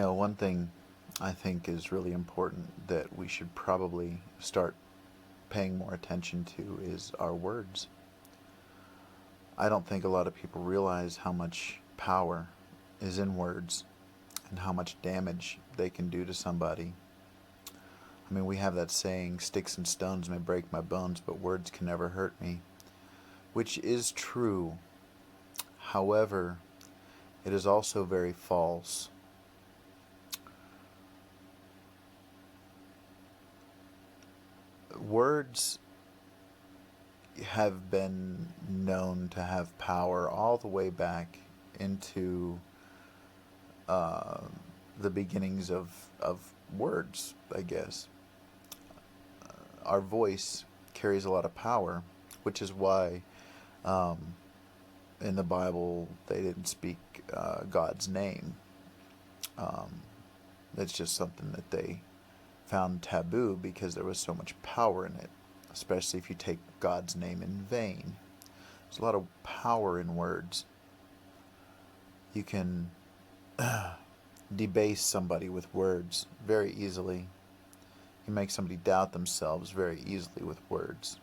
One thing I think is really important that we should probably start paying more attention to is our words. I don't think a lot of people realize how much power is in words and how much damage they can do to somebody. I mean, we have that saying, sticks and stones may break my bones, but words can never hurt me, which is true. However, it is also very false. Words have been known to have power all the way back into uh, the beginnings of words, I guess. Our voice carries a lot of power, which is why um, in the Bible they didn't speak God's name. Um, it's just something that they found taboo because there was so much power in it, especially if you take God's name in vain. There's a lot of power in words. You can debase somebody with words very easily. You make somebody doubt themselves very easily with words.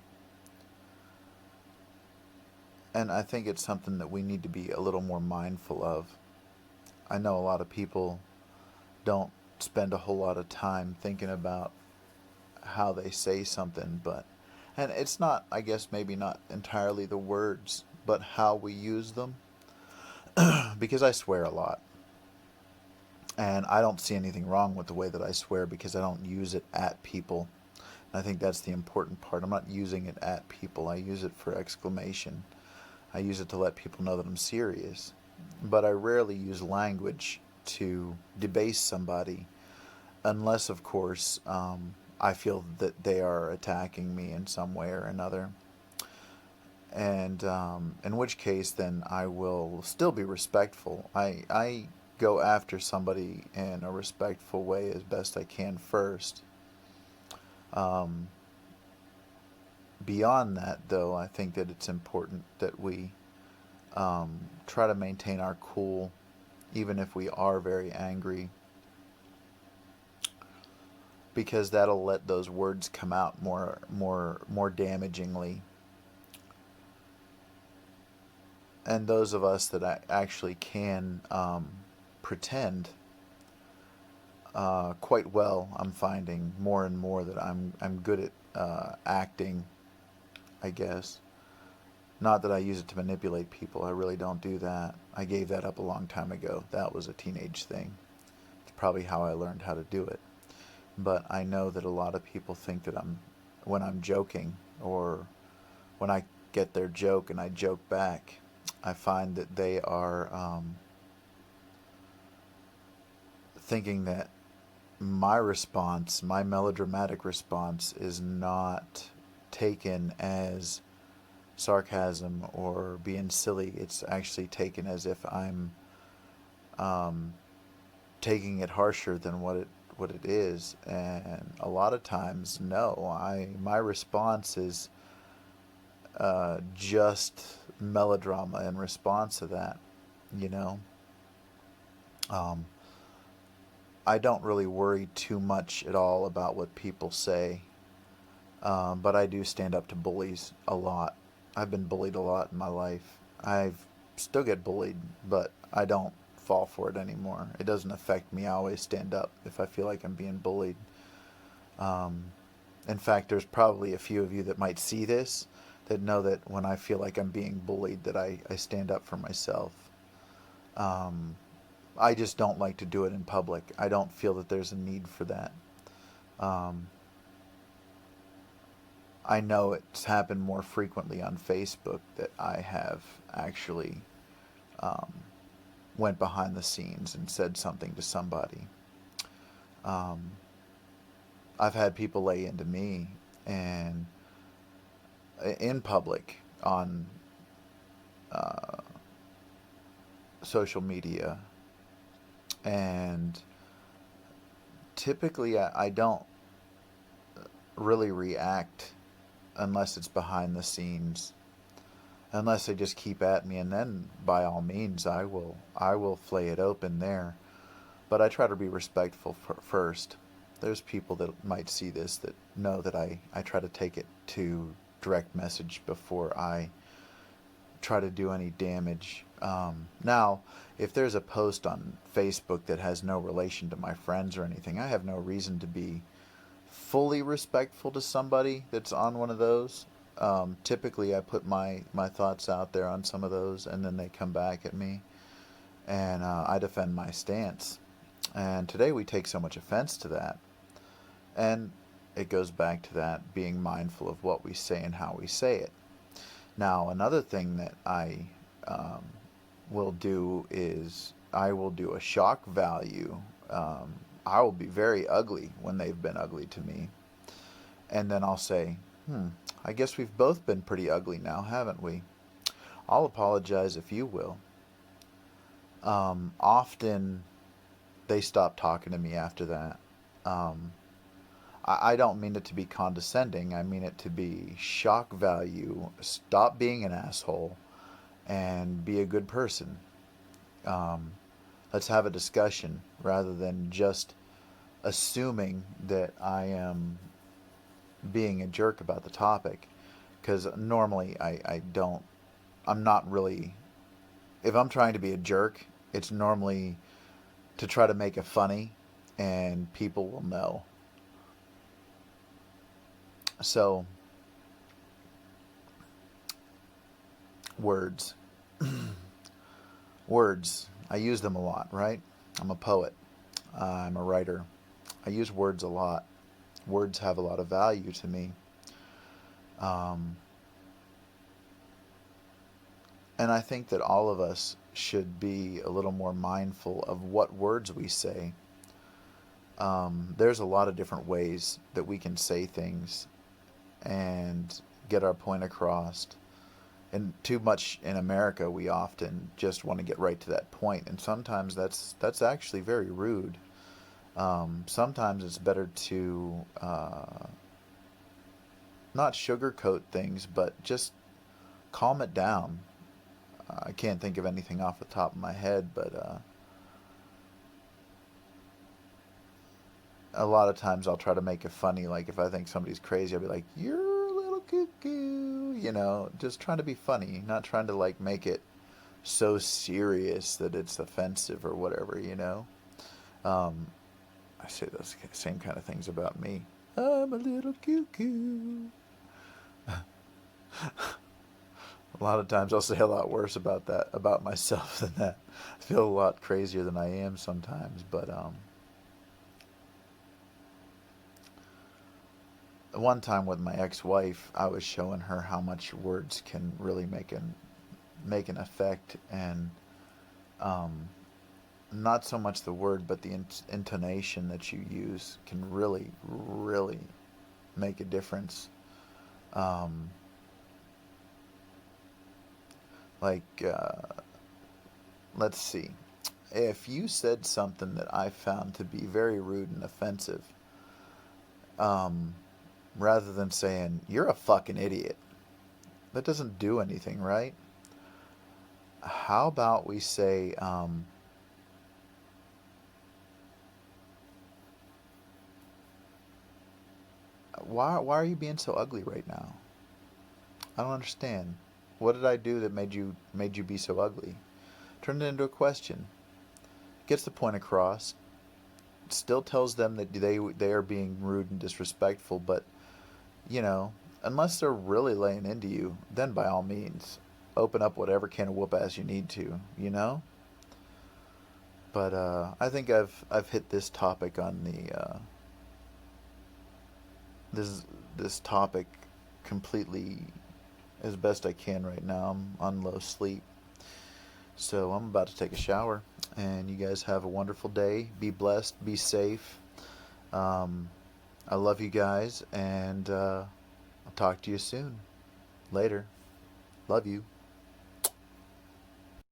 And I think it's something that we need to be a little more mindful of. I know a lot of people don't spend a whole lot of time thinking about how they say something, and it's not, I guess, maybe not entirely the words, but how we use them. Because I swear a lot. And I don't see anything wrong with the way that I swear because I don't use it at people. And I think that's the important part. I'm not using it at people. I use it for exclamation. I use it to let people know that I'm serious. But I rarely use language to debase somebody unless, of course, I feel that they are attacking me in some way or another. And in which case, then I will still be respectful. I go after somebody in a respectful way as best I can first. Um, Beyond that, though, I think that it's important that we try to maintain our cool, even if we are very angry, because that'll let those words come out more damagingly. And those of us that actually can pretend quite well, I'm finding more and more that I'm good at acting, I guess. Not that I use it to manipulate people. I really don't do that. I gave that up a long time ago. That was a teenage thing. It's probably how I learned how to do it. But I know that a lot of people think that when I'm joking, or when I get their joke and I joke back, I find that they are thinking that my response, my melodramatic response, is not taken as sarcasm or being silly. It's actually taken as if I'm um, taking it harsher than what it is. And a lot of times, no. My response is just melodrama in response to that. You know, um, I don't really worry too much at all about what people say, but I do stand up to bullies a lot. I've been bullied a lot in my life. I still get bullied, but I don't fall for it anymore. It doesn't affect me. I always stand up if I feel like I'm being bullied. Um, in fact, there's probably a few of you that might see this that know that when I feel like I'm being bullied, that I stand up for myself. Um, I just don't like to do it in public. I don't feel that there's a need for that. Um, I know it's happened more frequently on Facebook that I have actually um, went behind the scenes and said something to somebody. Um, I've had people lay into me and in public on uh, social media, and typically I don't really react unless it's behind the scenes, unless they just keep at me, and then by all means I will flay it open there. But I try to be respectful first. There's people that might see this that know that I try to take it to direct message before I try to do any damage. Now, if there's a post on Facebook that has no relation to my friends or anything, I have no reason to be fully respectful to somebody that's on one of those. Typically, I put my thoughts out there on some of those, and then they come back at me, and I defend my stance. And today we take so much offense to that. And it goes back to that being mindful of what we say and how we say it. Now, another thing that I will do is I will do a shock value. I will be very ugly when they've been ugly to me. And then I'll say, I guess we've both been pretty ugly now, haven't we? I'll apologize if you will. Often they stop talking to me after that. I don't mean it to be condescending. I mean it to be shock value. Stop being an asshole and be a good person. Let's have a discussion rather than just assuming that I am being a jerk about the topic. Because normally I'm not really, if I'm trying to be a jerk, it's normally to try to make it funny and people will know. So, words. Words. I use them a lot, right? I'm a poet. I'm a writer. I use words a lot. Words have a lot of value to me. And I think that all of us should be a little more mindful of what words we say. There's a lot of different ways that we can say things and get our point across. And too much in America, we often just want to get right to that point, and sometimes that's actually very rude. Sometimes it's better to not sugarcoat things, but just calm it down. I can't think of anything off the top of my head, but a lot of times I'll try to make it funny. Like if I think somebody's crazy, I'll be like, "You're a little cuckoo," just trying to be funny, not trying to like make it so serious that it's offensive or whatever. I say those same kind of things about me. I'm a little cuckoo. A lot of times I'll say a lot worse about myself than that. I feel a lot crazier than I am sometimes, but one time with my ex-wife, I was showing her how much words can really make an effect, and not so much the word, but the intonation that you use can really, really make a difference. Let's see. If you said something that I found to be very rude and offensive, rather than saying, "You're a fucking idiot," that doesn't do anything, right? How about we say, why are you being so ugly right now? I don't understand. What did I do that made you be so ugly? Turn it into a question. Gets the point across. Still tells them that they are being rude and disrespectful, but unless they're really laying into you, then by all means, open up whatever can of whoop ass you need to. But I think I've hit this topic on the this topic completely as best I can right now. I'm on low sleep. So I'm about to take a shower, and you guys have a wonderful day. Be blessed, be safe. I love you guys, and I'll talk to you soon. Later. Love you.